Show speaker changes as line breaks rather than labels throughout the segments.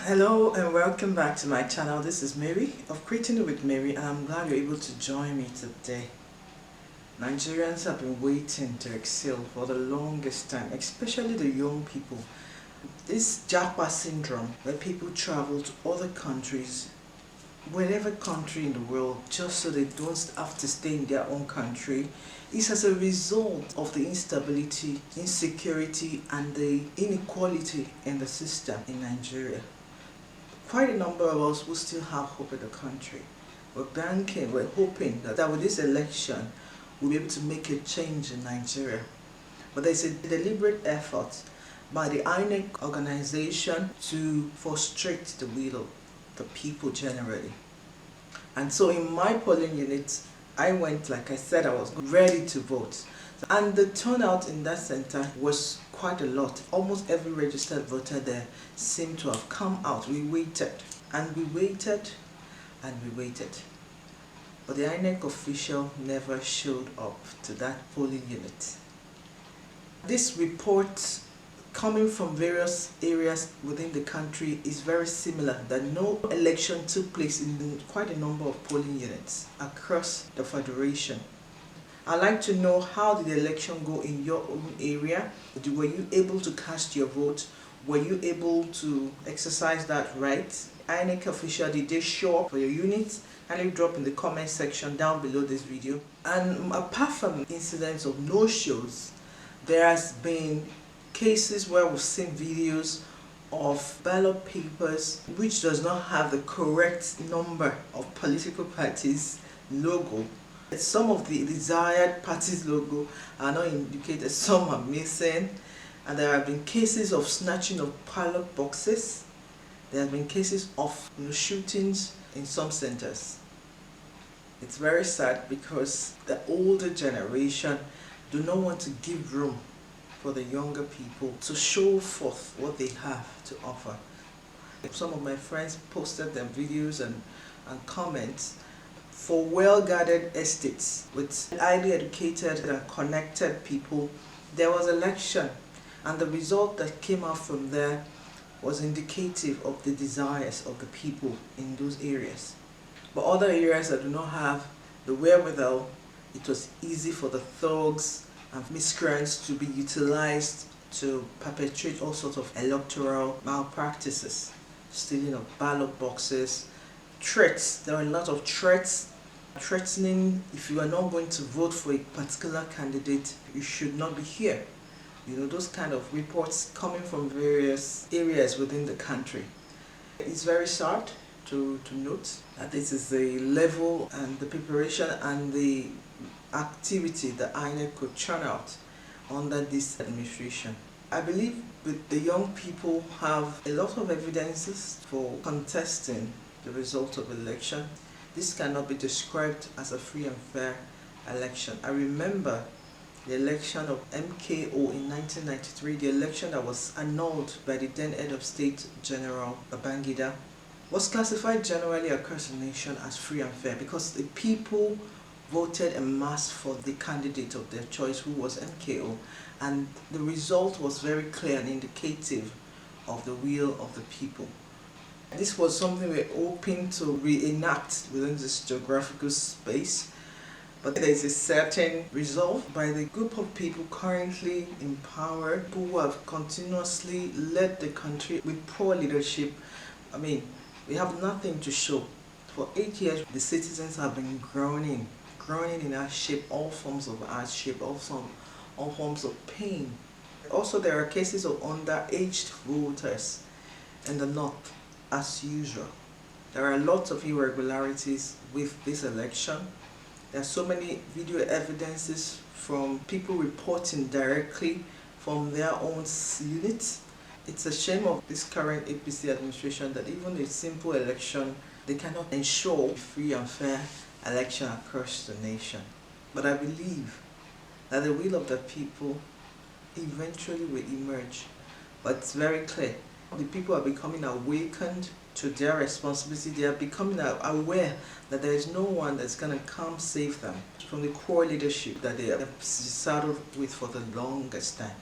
Hello and welcome back to my channel. This is Mary of Creating with Mary, and I'm glad you're able to join me today. Nigerians have been waiting to excel for the longest time, especially the young people. This Japa syndrome, where people travel to other countries, whatever country in the world, just so they don't have to stay in their own country, is as a result of the instability, insecurity, and the inequality in the system in Nigeria. Quite a number of us will still have hope in the country. We're hoping that with this election, we'll be able to make a change in Nigeria. But there's a deliberate effort by the INEC organization to frustrate the will of the people generally. And so in my polling unit, I went, like I said, I was ready to vote. And the turnout in that center was quite a lot. Almost every registered voter there seemed to have come out. We waited and we waited and we waited. But the INEC official never showed up to that polling unit. This report coming from various areas within the country is very similar, that no election took place in quite a number of polling units across the Federation. I'd like to know, how did the election go in your own area? Were you able to cast your vote? Were you able to exercise that right? INEC official, did they show up for your unit? Kindly drop in the comment section down below this video. And apart from incidents of no-shows, there has been cases where we've seen videos of ballot papers which does not have the correct number of political parties' logo. Some of the desired party's logo are not indicated, some are missing, and there have been cases of snatching of ballot boxes. There have been cases of shootings in some centers. It's very sad because the older generation do not want to give room for the younger people to show forth what they have to offer. Some of my friends posted their videos and comments for well-guarded estates with highly educated and connected people. There was election, and the result that came out from there was indicative of the desires of the people in those areas. But other areas that do not have the wherewithal, it was easy for the thugs and miscreants to be utilized to perpetrate all sorts of electoral malpractices, stealing of ballot boxes, threats. There are a lot of threats, threatening, if you are not going to vote for a particular candidate, you should not be here. Those kind of reports coming from various areas within the country. It's very sad to note that this is the level and the preparation and the activity that INEC could churn out under this administration. I believe the young people have a lot of evidences for contesting the result of the election. This cannot be described as a free and fair election. I remember the election of MKO in 1993, the election that was annulled by the then head of state, General Babangida, was classified generally across the nation as free and fair because the people voted en masse for the candidate of their choice, who was MKO, and the result was very clear and indicative of the will of the people. This was something we're hoping to reenact within this geographical space, but there is a certain resolve by the group of people currently in power, who have continuously led the country with poor leadership. I mean, we have nothing to show. For 8 years, the citizens have been groaning in hardship, all forms of hardship, all forms of pain. Also, there are cases of underaged voters in the north, as usual. There are lots of irregularities with this election. There are so many video evidences from people reporting directly from their own units. It's a shame of this current APC administration that even a simple election, they cannot ensure a free and fair election across the nation. But I believe that the will of the people eventually will emerge. But it's very clear. The people are becoming awakened to their responsibility. They are becoming aware that there is no one that's going to come save them from the core leadership that they have saddled with for the longest time.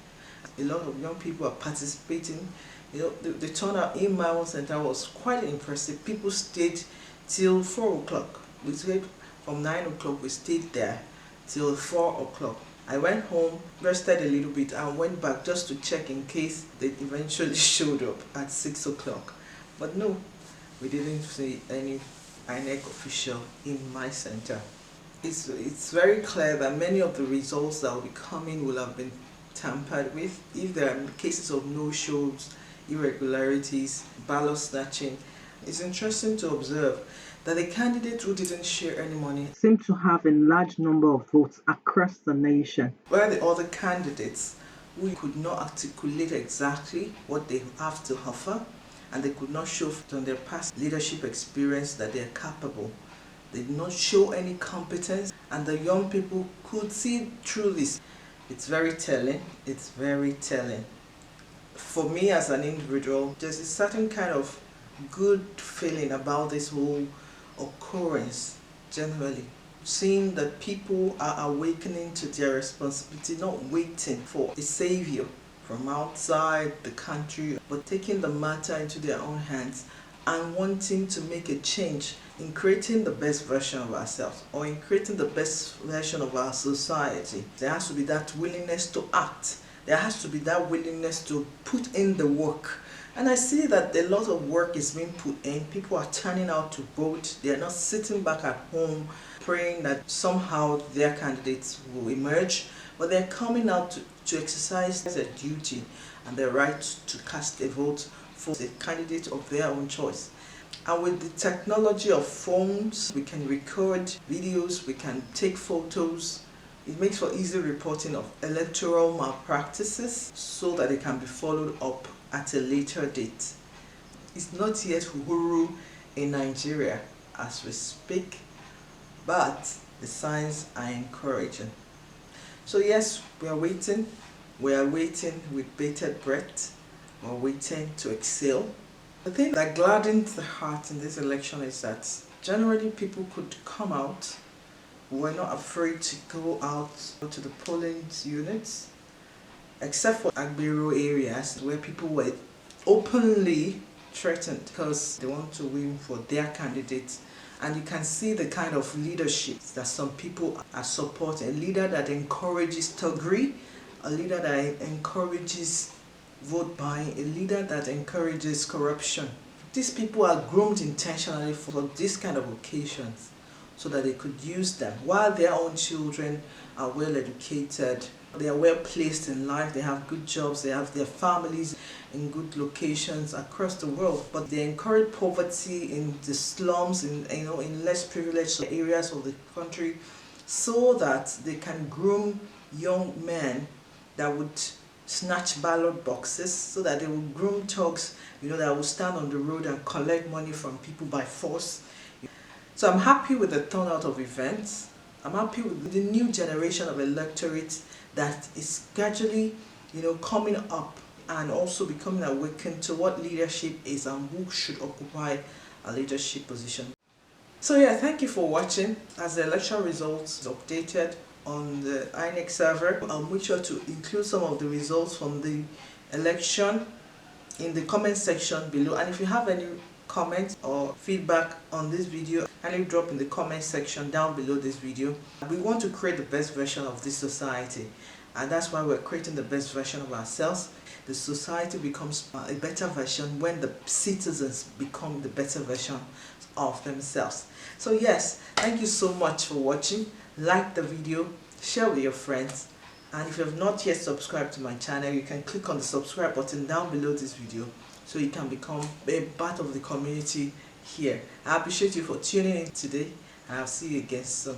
A lot of young people are participating The turnout in my own center was quite impressive. People stayed till 4 o'clock. We stayed from 9 o'clock, we stayed there till 4 o'clock. I went home, rested a little bit, and went back just to check in case they eventually showed up at 6 o'clock. But no, we didn't see any INEC official in my center. It's very clear that many of the results that will be coming will have been tampered with. If there are cases of no-shows, irregularities, ballot snatching, it's interesting to observe that the candidate who didn't share any money seemed to have a large number of votes across the nation, while the other candidates who could not articulate exactly what they have to offer, and they could not show from their past leadership experience that they are capable. They did not show any competence, and the young people could see through this. It's very telling. It's very telling. For me as an individual, there's a certain kind of good feeling about this whole occurrence generally. Seeing that people are awakening to their responsibility, not waiting for a savior from outside the country, but taking the matter into their own hands and wanting to make a change in creating the best version of ourselves, or in creating the best version of our society. There has to be that willingness to act. There has to be that willingness to put in the work. And I see that a lot of work is being put in. People are turning out to vote. They are not sitting back at home praying that somehow their candidates will emerge, but they're coming out to exercise their duty and their right to cast a vote for a candidate of their own choice. And with the technology of phones, we can record videos, we can take photos. It makes for easy reporting of electoral malpractices so that they can be followed up at a later date. It's not yet Uhuru in Nigeria as we speak, but the signs are encouraging. So yes, we are waiting. We are waiting with bated breath. We're waiting to excel. The thing that gladdens the heart in this election is that generally people could come out. We're not afraid to go out to the polling units, except for Agbero areas where people were openly threatened because they want to win for their candidates. And you can see the kind of leadership that some people are supporting. A leader that encourages thuggery, a leader that encourages vote buying, a leader that encourages corruption. These people are groomed intentionally for this kind of occasions so that they could use them while their own children are well educated, they are well placed in life, they have good jobs, they have their families in good locations across the world, but they encourage poverty in the slums, in less privileged areas of the country, so that they can groom young men that would snatch ballot boxes, so that they will groom thugs, that will stand on the road and collect money from people by force. So I'm happy with the turnout of events. I'm happy with the new generation of electorate that is gradually, coming up and also becoming awakened to what leadership is and who should occupy a leadership position. So yeah, thank you for watching. As the election results is updated on the INEC server, I'll make sure to include some of the results from the election in the comment section below. And if you have any comments or feedback on this video, kindly drop in the comment section down below this video. We want to create the best version of this society, and that's why we're creating the best version of ourselves. The society becomes a better version when the citizens become the better version of themselves. So yes, thank you so much for watching. Like the video, share with your friends, and if you have not yet subscribed to my channel, you can click on the subscribe button down below this video so you can become a part of the community here. I appreciate you for tuning in today, and I'll see you again soon.